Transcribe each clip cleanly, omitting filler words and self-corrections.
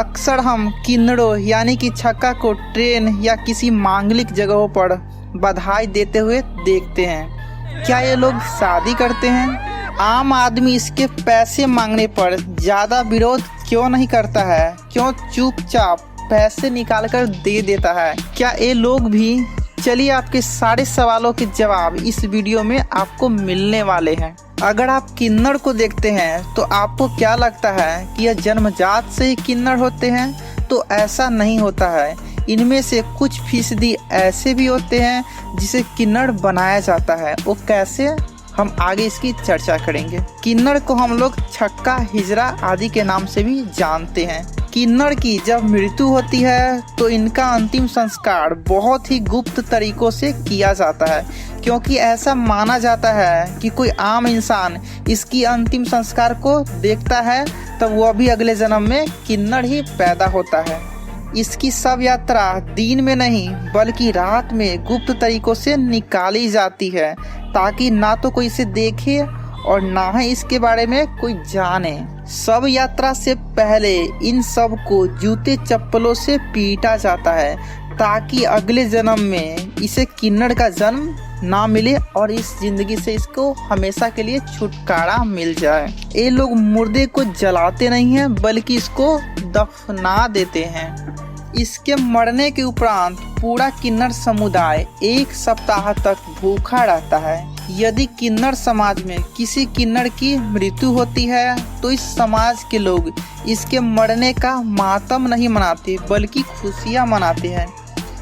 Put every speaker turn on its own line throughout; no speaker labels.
अक्सर हम किन्नरों यानी कि छक्का को ट्रेन या किसी मांगलिक जगहों पर बधाई देते हुए देखते हैं। क्या ये लोग शादी करते हैं? आम आदमी इसके पैसे मांगने पर ज़्यादा विरोध क्यों नहीं करता है? क्यों चुपचाप पैसे निकालकर दे देता है? क्या ये लोग भी? चलिए आपके सारे सवालों के जवाब इस वीडियो में आपको मिलने वाले हैं। अगर आप किन्नर को देखते हैं तो आपको क्या लगता है कि यह जन्मजात से ही किन्नर होते हैं? तो ऐसा नहीं होता है। इनमें से कुछ फीसदी ऐसे भी होते हैं जिसे किन्नर बनाया जाता है। वो कैसे? हम आगे इसकी चर्चा करेंगे। किन्नर को हम लोग छक्का, हिजड़ा आदि के नाम से भी जानते हैं। किन्नर की जब मृत्यु होती है तो इनका अंतिम संस्कार बहुत ही गुप्त तरीकों से किया जाता है, क्योंकि ऐसा माना जाता है कि कोई आम इंसान इसकी अंतिम संस्कार को देखता है तब वह भी अगले जन्म में किन्नर ही पैदा होता है। इसकी सब यात्रा दिन में नहीं बल्कि रात में गुप्त तरीकों से निकाली जाती है, ताकि ना तो कोई इसे देखे और ना ही इसके बारे में कोई जाने। सब यात्रा से पहले इन सब को जूते चप्पलों से पीटा जाता है, ताकि अगले जन्म में इसे किन्नर का जन्म ना मिले और इस जिंदगी से इसको हमेशा के लिए छुटकारा मिल जाए। ये लोग मुर्दे को जलाते नहीं हैं बल्कि इसको दफना देते हैं। इसके मरने के उपरांत पूरा किन्नर समुदाय 1 सप्ताह तक भूखा रहता है। यदि किन्नर समाज में किसी किन्नर की मृत्यु होती है तो इस समाज के लोग इसके मरने का मातम नहीं मनाते बल्कि खुशियां मनाते हैं।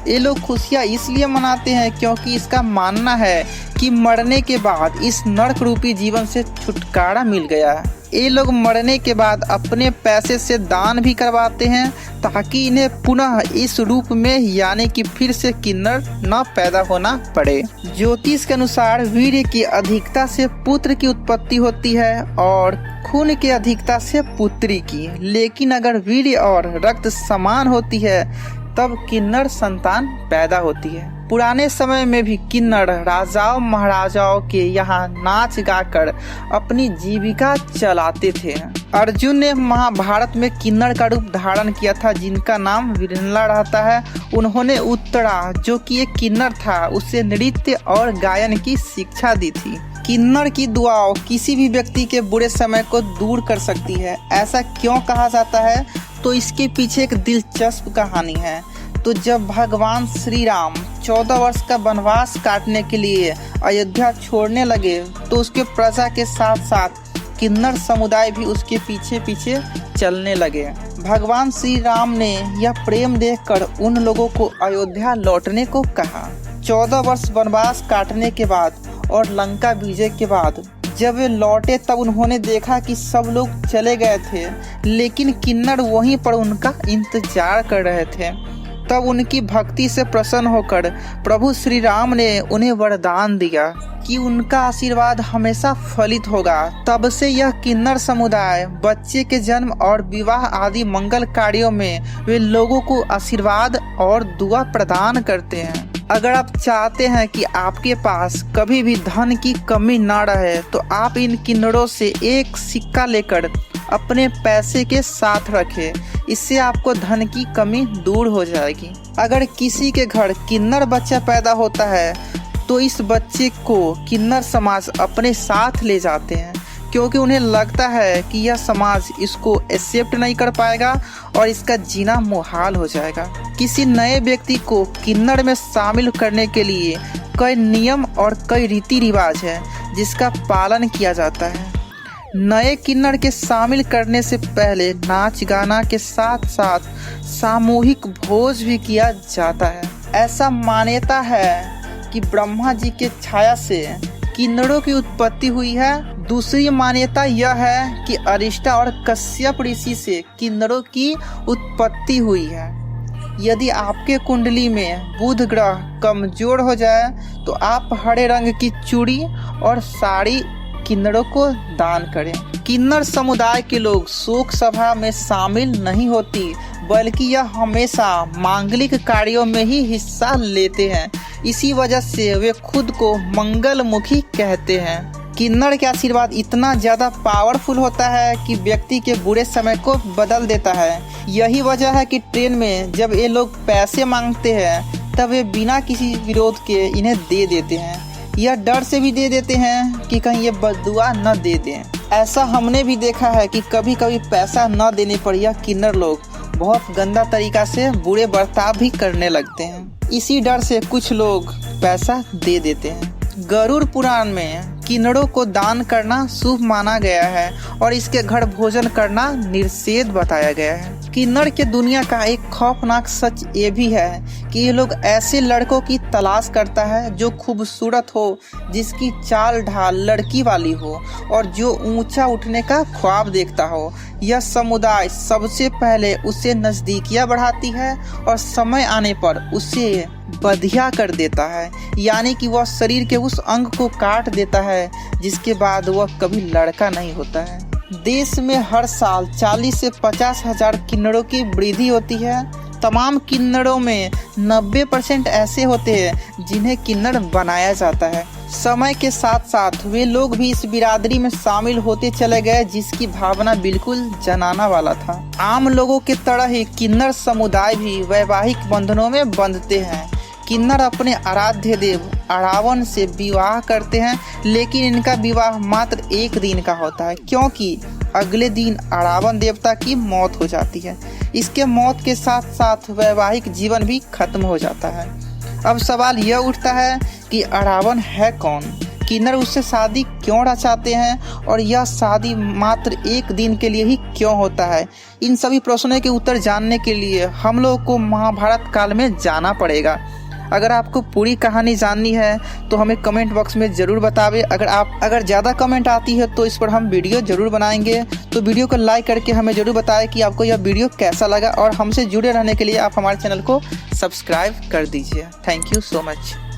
ये लोग खुशियां इसलिए मनाते हैं क्योंकि इसका मानना है कि मरने के बाद इस नरक रूपी जीवन से छुटकारा मिल गया है। ये लोग मरने के बाद अपने पैसे से दान भी करवाते हैं, ताकि इन्हें पुनः इस रूप में यानी कि फिर से किन्नर न पैदा होना पड़े। ज्योतिष के अनुसार वीर्य की अधिकता से पुत्र की उत्पत्ति होती है और खून की अधिकता से पुत्री की, लेकिन अगर वीर्य और रक्त समान होती है तब किन्नर संतान पैदा होती है। पुराने समय में भी किन्नर राजाओं महाराजाओं के यहाँ नाच गाकर अपनी जीविका चलाते थे। अर्जुन ने महाभारत में किन्नर का रूप धारण किया था, जिनका नाम विरला रहता है। उन्होंने उत्तरा, जो कि एक किन्नर था, उसे नृत्य और गायन की शिक्षा दी थी। किन्नर की दुआओं किसी भी व्यक्ति के बुरे समय को दूर कर सकती है। ऐसा क्यों कहा जाता है? तो इसके पीछे एक दिलचस्प कहानी है। तो जब भगवान श्री राम 14 वर्ष का वनवास काटने के लिए अयोध्या छोड़ने लगे तो उसके प्रजा के साथ साथ किन्नर समुदाय भी उसके पीछे पीछे चलने लगे। भगवान श्री राम ने यह प्रेम देखकर उन लोगों को अयोध्या लौटने को कहा। 14 वर्ष वनवास काटने के बाद और लंका विजय के बाद जब वे लौटे तब उन्होंने देखा कि सब लोग चले गए थे, लेकिन किन्नर वहीं पर उनका इंतजार कर रहे थे। तब उनकी भक्ति से प्रसन्न होकर प्रभु श्री राम ने उन्हें वरदान दिया कि उनका आशीर्वाद हमेशा फलित होगा। तब से यह किन्नर समुदाय बच्चे के जन्म और विवाह आदि मंगल कार्यों में वे लोगों को आशीर्वाद और दुआ प्रदान करते हैं। अगर आप चाहते हैं कि आपके पास कभी भी धन की कमी ना रहे तो आप इन किन्नरों से एक सिक्का लेकर अपने पैसे के साथ रखें। इससे आपको धन की कमी दूर हो जाएगी। अगर किसी के घर किन्नर बच्चा पैदा होता है तो इस बच्चे को किन्नर समाज अपने साथ ले जाते हैं, क्योंकि उन्हें लगता है कि यह समाज इसको एक्सेप्ट नहीं कर पाएगा और इसका जीना मुहाल हो जाएगा। किसी नए व्यक्ति को किन्नर में शामिल करने के लिए कई नियम और कई रीति रिवाज है जिसका पालन किया जाता है। नए किन्नर के शामिल करने से पहले नाच गाना के साथ साथ सामूहिक भोज भी किया जाता है। ऐसा मान्यता है कि ब्रह्मा जी के छाया से किन्नरों की उत्पत्ति हुई है। दूसरी मान्यता यह है कि अरिष्टा और कश्यप ऋषि से किन्नरों की उत्पत्ति हुई है। यदि आपके कुंडली में बुध ग्रह कमजोर हो जाए तो आप हरे रंग की चूड़ी और साड़ी किन्नरों को दान करें। किन्नर समुदाय के लोग शोक सभा में शामिल नहीं होती, बल्कि यह हमेशा मांगलिक कार्यों में ही हिस्सा लेते हैं। इसी वजह से वे खुद को मंगलमुखी कहते हैं। किन्नर के आशीर्वाद इतना ज़्यादा पावरफुल होता है कि व्यक्ति के बुरे समय को बदल देता है। यही वजह है कि ट्रेन में जब ये लोग पैसे मांगते हैं तब ये बिना किसी विरोध के इन्हें दे देते हैं। यह डर से भी दे देते हैं कि कहीं ये बददुआ न दे दें। ऐसा हमने भी देखा है कि कभी कभी पैसा न देने पर यह किन्नर लोग बहुत गंदा तरीका से बुरे बर्ताव भी करने लगते हैं। इसी डर से कुछ लोग पैसा दे देते हैं। गरुड़ पुराण में किन्नरों को दान करना शुभ माना गया है और इसके घर भोजन करना निषेध बताया गया है। किन्नर के दुनिया का एक खौफनाक सच ये भी है कि ये लोग ऐसे लड़कों की तलाश करता है जो खूबसूरत हो, जिसकी चाल ढाल लड़की वाली हो और जो ऊंचा उठने का ख्वाब देखता हो। यह समुदाय सबसे पहले उसे नजदीकियां बढ़ाती है और समय आने पर उसे बधिया कर देता है, यानी कि वह शरीर के उस अंग को काट देता है जिसके बाद वह कभी लड़का नहीं होता है। देश में हर साल 40 से 50 हजार किन्नरों की वृद्धि होती है। तमाम किन्नरों में 90% ऐसे होते हैं जिन्हें किन्नर बनाया जाता है। समय के साथ साथ वे लोग भी इस बिरादरी में शामिल होते चले गए जिसकी भावना बिल्कुल जनाना वाला था। आम लोगों के तरह ही किन्नर समुदाय भी वैवाहिक बंधनों में बंधते हैं। किन्नर अपने आराध्य देव अरावन से विवाह करते हैं, लेकिन इनका विवाह मात्र एक दिन का होता है क्योंकि अगले दिन अरावन देवता की मौत हो जाती है। इसके मौत के साथ साथ वैवाहिक जीवन भी खत्म हो जाता है। अब सवाल यह उठता है कि अरावन है कौन, किन्नर उससे शादी क्यों रचाते हैं और यह शादी मात्र एक दिन के लिए ही क्यों होता है। इन सभी प्रश्नों के उत्तर जानने के लिए हम लोग को महाभारत काल में जाना पड़ेगा। अगर आपको पूरी कहानी जाननी है तो हमें कमेंट बॉक्स में ज़रूर बतावें। अगर ज़्यादा कमेंट आती है तो इस पर हम वीडियो ज़रूर बनाएंगे। तो वीडियो को लाइक करके हमें ज़रूर बताएं कि आपको यह वीडियो कैसा लगा और हमसे जुड़े रहने के लिए आप हमारे चैनल को सब्सक्राइब कर दीजिए। Thank you so much.